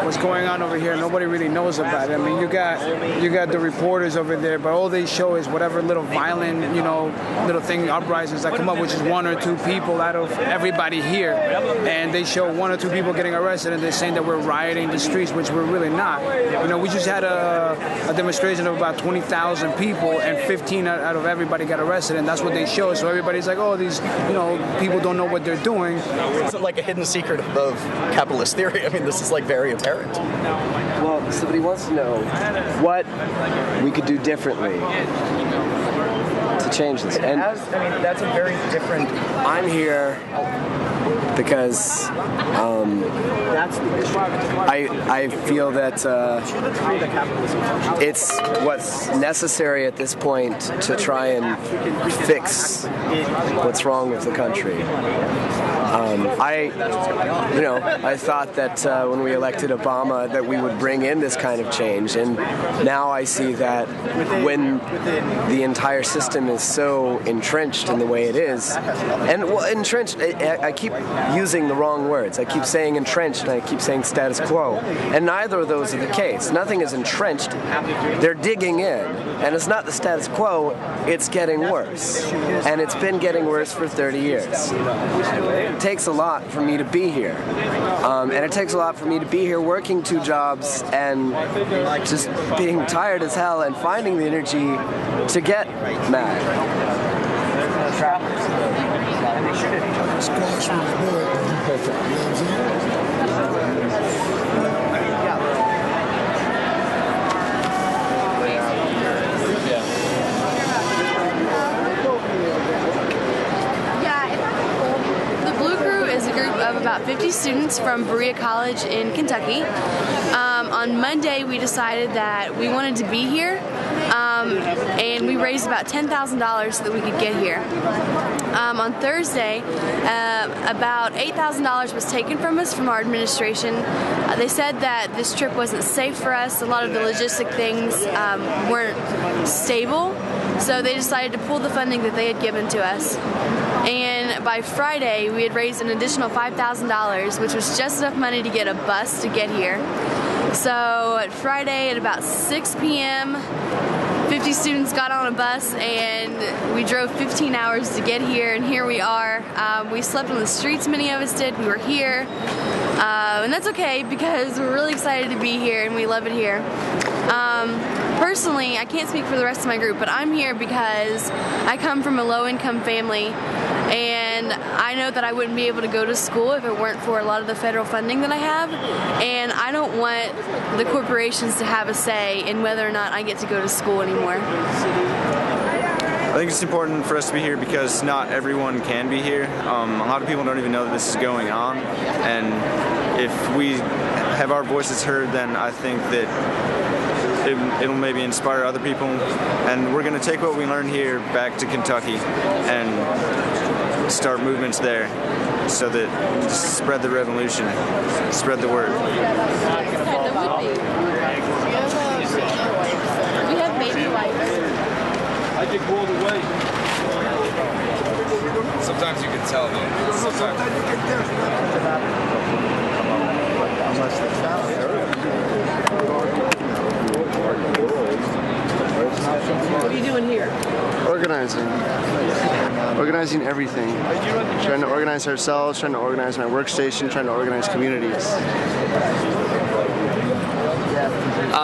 What's going on over here, nobody really knows about it. I mean, you got the reporters over there, but all they show is whatever little violent, little thing, uprisings that come up, which is one or two people out of everybody here. And they show one or two people getting arrested, and they're saying that we're rioting the streets, which we're really not. We just had a demonstration of about 20,000 people, and 15 out of everybody got arrested, and that's what they show. So everybody's like, oh, these, people don't know what they're doing. It's like a hidden secret of capitalist theory. I mean, this is like very apparent. Well, somebody wants to know what we could do differently to change this. And that's a very different. I'm here because I feel that it's what's necessary at this point to try and fix what's wrong with the country. I thought that when we elected Obama that we would bring in this kind of change, and now I see that when the entire system is so entrenched in the way it is, and entrenched, I keep using the wrong words. I keep saying entrenched and I keep saying status quo, and neither of those are the case. Nothing is entrenched. They're digging in, and it's not the status quo, it's getting worse, and it's been getting worse for 30 years. It takes a lot for me to be here, and it takes a lot for me to be here working 2 jobs and just being tired as hell and finding the energy to get mad. Of about 50 students from Berea College in Kentucky. On Monday we decided that we wanted to be here, and we raised about $10,000 so that we could get here. On Thursday, about $8,000 was taken from us from our administration. They said that this trip wasn't safe for us. A lot of the logistic things weren't stable, so they decided to pull the funding that they had given to us. And by Friday, we had raised an additional $5,000, which was just enough money to get a bus to get here. So at Friday at about 6 p.m., 50 students got on a bus and we drove 15 hours to get here, and here we are. We slept on the streets, many of us did. We were here, and that's okay because we're really excited to be here and we love it here. Personally, I can't speak for the rest of my group, but I'm here because I come from a low-income family, and I know that I wouldn't be able to go to school if it weren't for a lot of the federal funding that I have, and I don't want the corporations to have a say in whether or not I get to go to school anymore. I think it's important for us to be here because not everyone can be here. A lot of people don't even know that this is going on, and if we have our voices heard, then I think that it'll maybe inspire other people, and we're going to take what we learned here back to Kentucky and start movements there so that spread the revolution, spread the word. We have baby wipes. I get pulled away. Sometimes you can tell though. Sometimes. What are you doing here? Organizing everything. Trying to organize ourselves, trying to organize my workstation, trying to organize communities.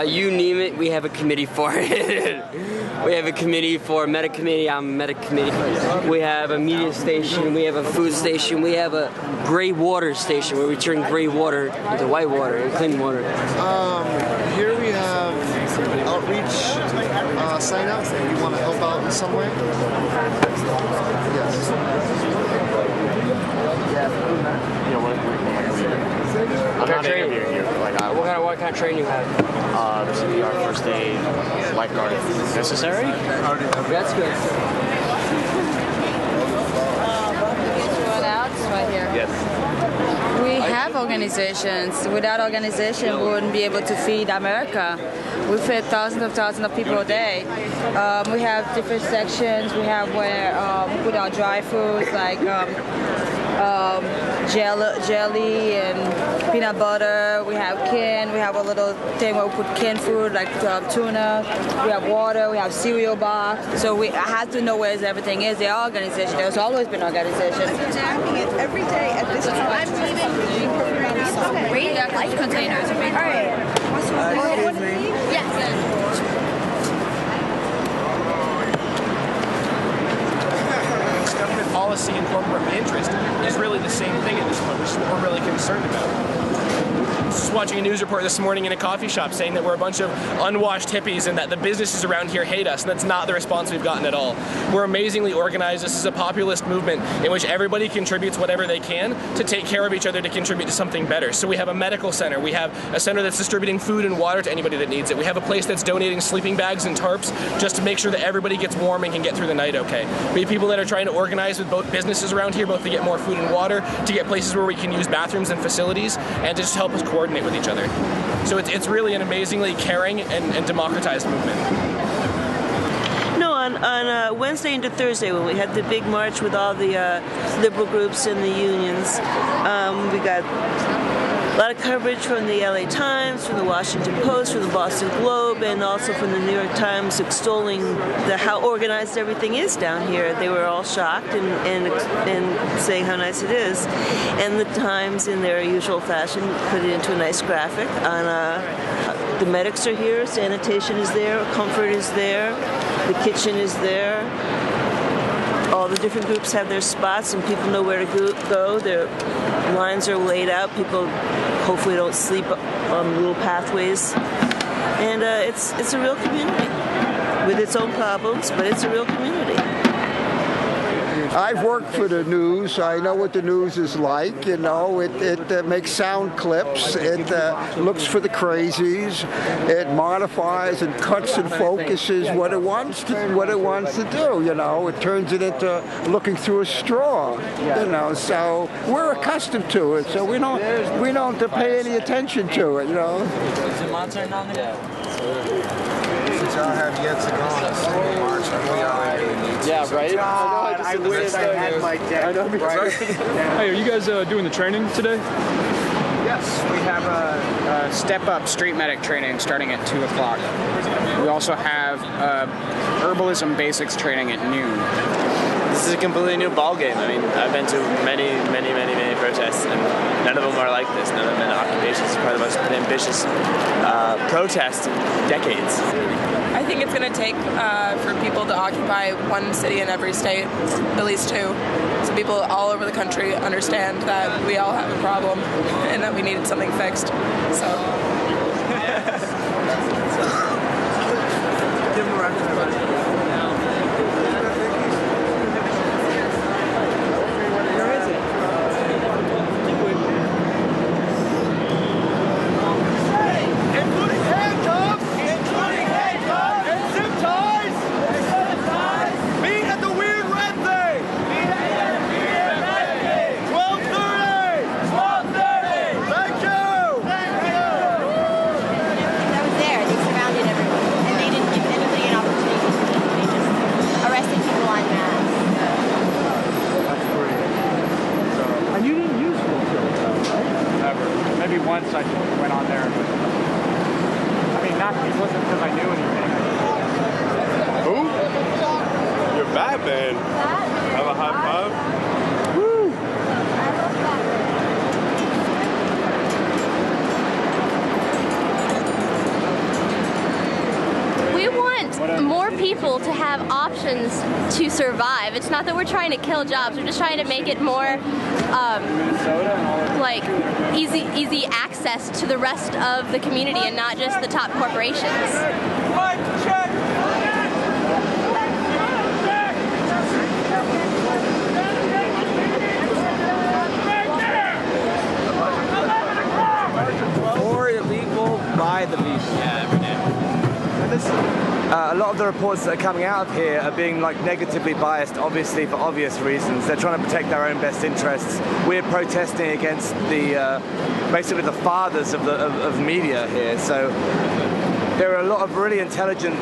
You name it, we have a committee for it. We have a committee for medic committee, I'm a medic committee. We have a media station, we have a food station, we have a gray water station where we turn gray water into white water and clean water. Here we have outreach sign up. You want to help out in some way? Yes. What kind of training you have? CPR, first aid, lifeguard. Necessary? That's good. Going out right here. Yes. We have organizations. Without organization, we wouldn't be able to feed America. We feed thousands of people a day. We have different sections. We have where we put our dry foods like jelly and peanut butter. We have canned. We have a little thing where we put canned food like tuna. We have water. We have cereal box. So I have to know where everything is. There are organizations. There's always been organizations. Every day at this time. Great life containers. All right. Excuse me. Yes. Government policy and corporate interest is really the same thing at this point, which is what we're really concerned about. I was just watching a news report this morning in a coffee shop saying that we're a bunch of unwashed hippies and that the businesses around here hate us, and that's not the response we've gotten at all. We're amazingly organized. This is a populist movement in which everybody contributes whatever they can to take care of each other to contribute to something better. So we have a medical center. We have a center that's distributing food and water to anybody that needs it. We have a place that's donating sleeping bags and tarps just to make sure that everybody gets warm and can get through the night okay. We have people that are trying to organize with both businesses around here, both to get more food and water, to get places where we can use bathrooms and facilities, and to just help us coordinate with each other. So it's really an amazingly caring and democratized movement. No, on Wednesday into Thursday when we had the big march with all the liberal groups and the unions, we got a lot of coverage from the LA Times, from the Washington Post, from the Boston Globe, and also from the New York Times extolling how organized everything is down here. They were all shocked and saying how nice it is. And the Times, in their usual fashion, put it into a nice graphic on the medics are here, sanitation is there, comfort is there, the kitchen is there. All the different groups have their spots and people know where to go. Their lines are laid out. People hopefully don't sleep on little pathways. And it's a real community with its own problems, but it's a real community. I've worked for the news. I know what the news is like. You know, it makes sound clips. It looks for the crazies. It modifies and cuts and focuses what it wants to do. You know, it turns it into looking through a straw. You know, so we're accustomed to it. So we don't pay any attention to it. You know. Is it my turn now? Since y'all have yet to go on a single march, I know y'all really need to. Yeah, right? I wish I had my deck. I know, right? Hey, are you guys doing the training today? Yes, we have a step-up street medic training starting at 2 o'clock. We also have herbalism basics training at noon. This is a completely new ball game. I mean, I've been to many protests, and none of them are like this. None of them in occupations. It's probably the most ambitious protest in decades. I think it's going to take for people to occupy one city in every state, at least 2. So people all over the country understand that we all have a problem and that we needed something fixed. So. Give them a round of applause. Once I went on there, but I mean, it wasn't because I knew anything. Who? You're Batman. Have a high five. Woo! We want more people to have options to survive. It's not that we're trying to kill jobs. We're just trying to make it more like easy access to the rest of the community and not just the top corporations. For illegal, by the people. Yeah, every day. a lot of the reports that are coming out of here are being like negatively biased, obviously for obvious reasons. They're trying to protect their own best interests. We're protesting against the basically the fathers of media here. So there are a lot of really intelligent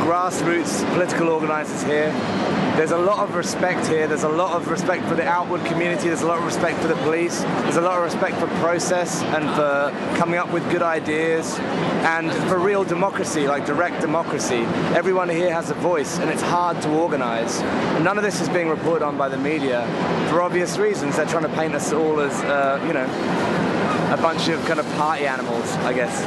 grassroots political organizers here. There's a lot of respect here. There's a lot of respect for the outward community. There's a lot of respect for the police. There's a lot of respect for process and for coming up with good ideas and for real democracy, like direct democracy. Everyone here has a voice and it's hard to organize. None of this is being reported on by the media for obvious reasons. They're trying to paint us all as, you know, a bunch of kind of party animals, I guess.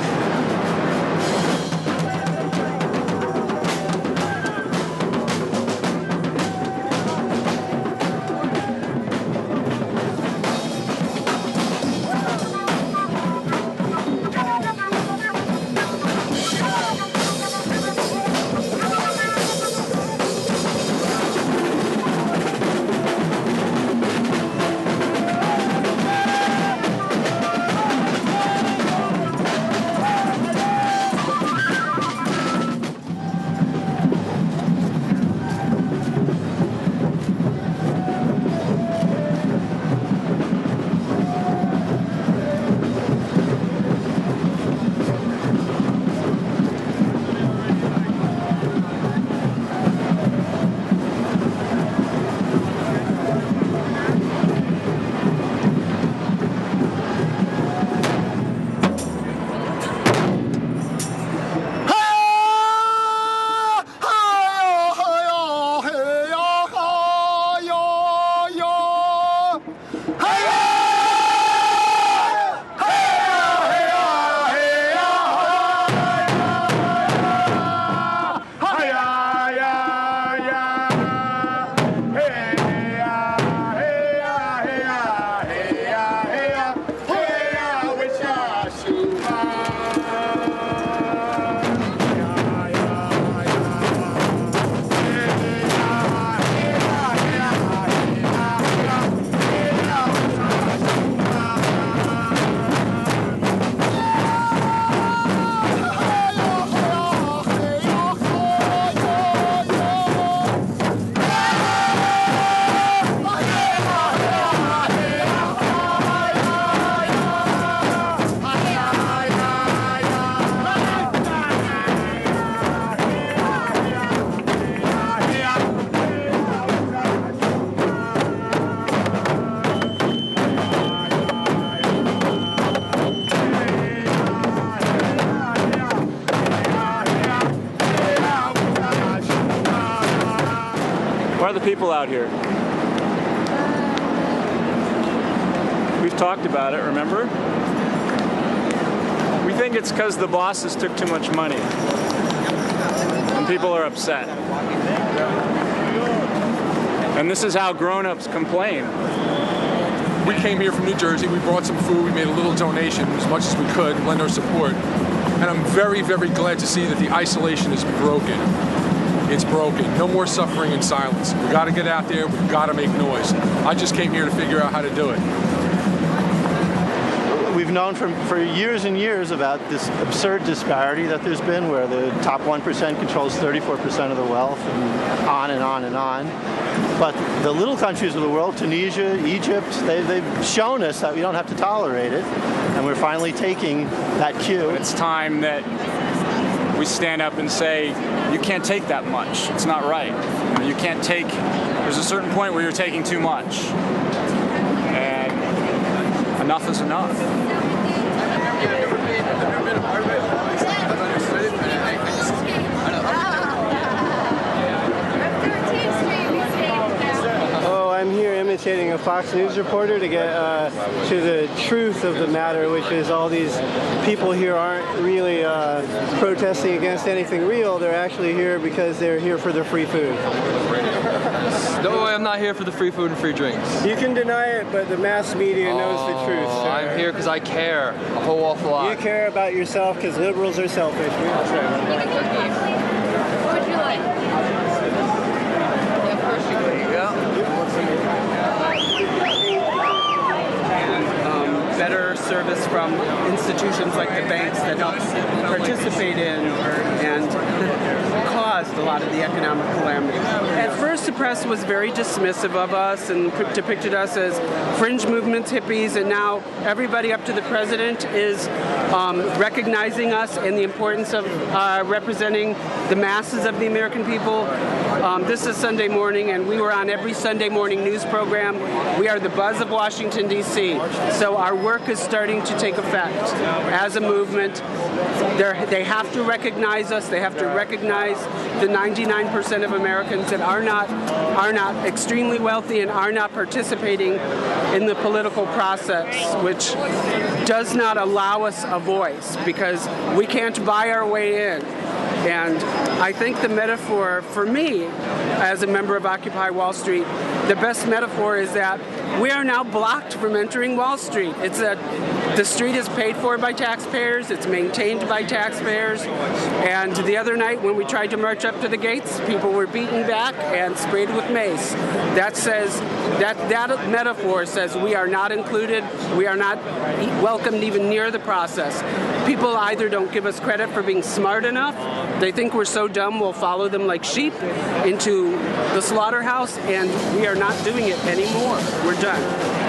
Why are the people out here? We've talked about it, remember? We think it's because the bosses took too much money. And people are upset. And this is how grown-ups complain. We came here from New Jersey, we brought some food, we made a little donation as much as we could, lend our support. And I'm very, very glad to see that the isolation is broken. It's broken. No more suffering in silence. We got to get out there. We've got to make noise. I just came here to figure out how to do it. We've known for years and years about this absurd disparity that there's been where the top 1% controls 34% of the wealth and on and on and on. But the little countries of the world, Tunisia, Egypt, they've shown us that we don't have to tolerate it. And we're finally taking that cue. It's time that we stand up and say, you can't take that much. It's not right. You can't take, there's a certain point where you're taking too much. And enough is enough. I'm here imitating a Fox News reporter to get to the truth of the matter, which is all these people here aren't really protesting against anything real. They're actually here because they're here for their free food. No, I'm not here for the free food and free drinks. You can deny it, but the mass media knows the truth. Sir. I'm here because I care a whole awful lot. You care about yourself because liberals are selfish. That's right. What would you like? There you go. Better service from institutions like the banks that help participate in and caused a lot of the economic calamity. At first, the press was very dismissive of us and depicted us as fringe movements, hippies, and now everybody up to the president is recognizing us and the importance of representing the masses of the American people. This is Sunday morning, and we were on every Sunday morning news program. We are the buzz of Washington, D.C., so our work is starting to take effect as a movement. They have to recognize us. They have to recognize the 99% of Americans that are not extremely wealthy and are not participating in the political process, which does not allow us a voice because we can't buy our way in. And I think the metaphor for me, as a member of Occupy Wall Street, the best metaphor is that we are now blocked from entering Wall Street. It's that the street is paid for by taxpayers, it's maintained by taxpayers, and the other night when we tried to march up to the gates, people were beaten back and sprayed with mace. That says, that metaphor says we are not included, we are not welcomed even near the process. People either don't give us credit for being smart enough, they think we're so dumb we'll follow them like sheep into the slaughterhouse, and we are not doing it anymore. We're done.